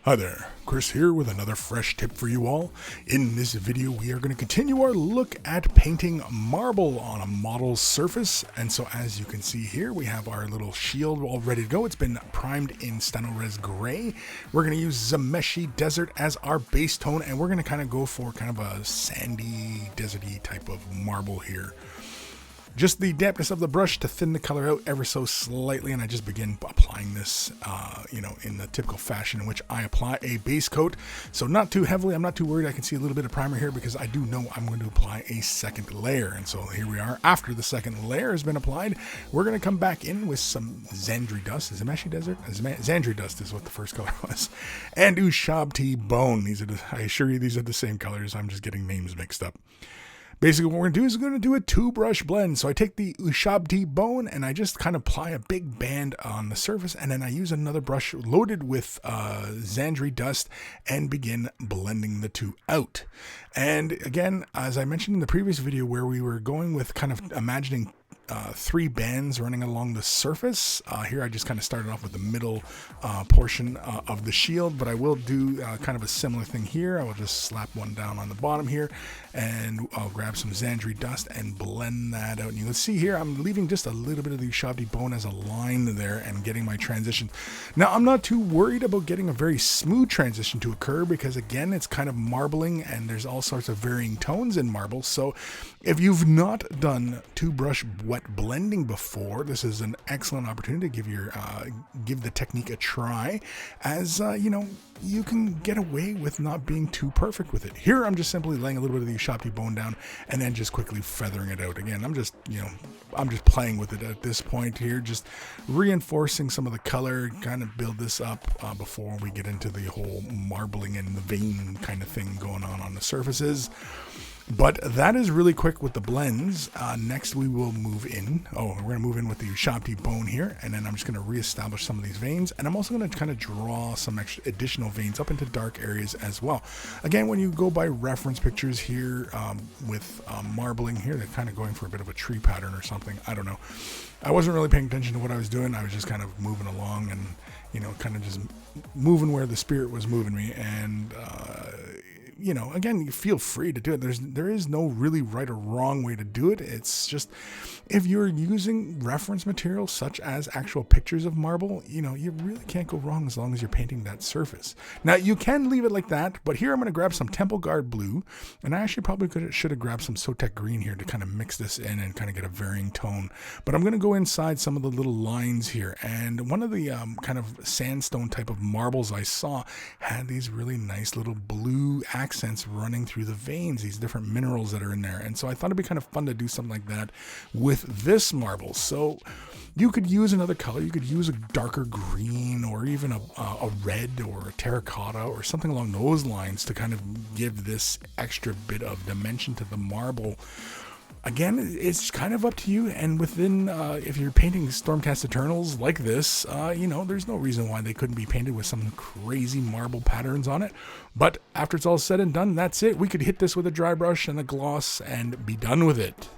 Hi there, Chris here with another fresh tip for you all. In this video we are going to continue our look at painting marble on a model surface, and so as you can see here we have our little shield all ready to go. It's been primed in Stenores Gray. We're going to use Zameshi Desert as our base tone, and we're going to kind of go for kind of a sandy, deserty type of marble here. Just the dampness of the brush to thin the color out ever so slightly, and I just begin applying this, in the typical fashion in which I apply a base coat. So not too heavily, I'm not too worried. I can see a little bit of primer here because I do know I'm going to apply a second layer. And so here we are. After the second layer has been applied, we're going to come back in with some Zandri dust. Is it Zameshi Desert? Zandri dust is what the first color was. And Ushabti Bone. I assure you these are the same colors. I'm just getting names mixed up. Basically what we're going to do is we're going to do a two-brush blend. So I take the Ushabti Bone and I just kind of apply a big band on the surface, and then I use another brush loaded with Zandri dust and begin blending the two out. And again, as I mentioned in the previous video where we were going with kind of imagining three bands running along the surface. Here I just kind of started off with the middle portion of the shield, but I will do kind of a similar thing here. I will just slap one down on the bottom here, and I'll grab some Zandri dust and blend that out. And you can see here I'm leaving just a little bit of the Ushabti Bone as a line there and getting my transition. Now I'm not too worried about getting a very smooth transition to occur because again it's kind of marbling and there's all sorts of varying tones in marble. So if you've not done two brush wet blending before, this is an excellent opportunity to give the technique a try, as you can get away with not being too perfect with it. Here I'm just simply laying a little bit of the Ushabti Bone down and then just quickly feathering it out. Again, I'm just playing with it at this point here, just reinforcing some of the color, kind of build this up before we get into the whole marbling and the vein kind of thing going on the surfaces. But that is really quick with the blends. Next we will move in. We're going to move in with the Ushabti Bone here, and then I'm just going to reestablish some of these veins, and I'm also going to kind of draw some additional veins up into dark areas as well. Again, when you go by reference pictures here with marbling here, they're kind of going for a bit of a tree pattern or something. I don't know. I wasn't really paying attention to what I was doing. I was just kind of moving along and, kind of just moving where the spirit was moving me, and again, you feel free to do it. There is no really right or wrong way to do it. It's just, if you're using reference material such as actual pictures of marble, you really can't go wrong as long as you're painting that surface. Now, you can leave it like that, but here I'm going to grab some Temple Guard blue, and I actually probably should have grabbed some Sotek green here to kind of mix this in and kind of get a varying tone. But I'm going to go inside some of the little lines here, and one of the kind of sandstone type of marbles I saw had these really nice little blue accents running through the veins, these different minerals that are in there. And so I thought it'd be kind of fun to do something like that with this marble. So you could use another color. You could use a darker green or even a red or a terracotta or something along those lines to kind of give this extra bit of dimension to the marble. Again, it's kind of up to you, and within, if you're painting Stormcast Eternals like this, there's no reason why they couldn't be painted with some crazy marble patterns on it. But after it's all said and done, that's it. We could hit this with a dry brush and a gloss and be done with it.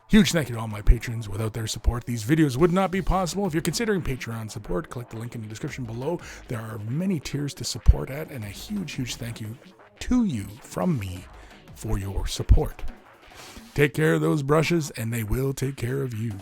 Huge thank you to all my patrons. Without their support, these videos would not be possible. If you're considering Patreon support, click the link in the description below. There are many tiers to support at, and a huge thank you to you from me for your support. Take care of those brushes, and they will take care of you.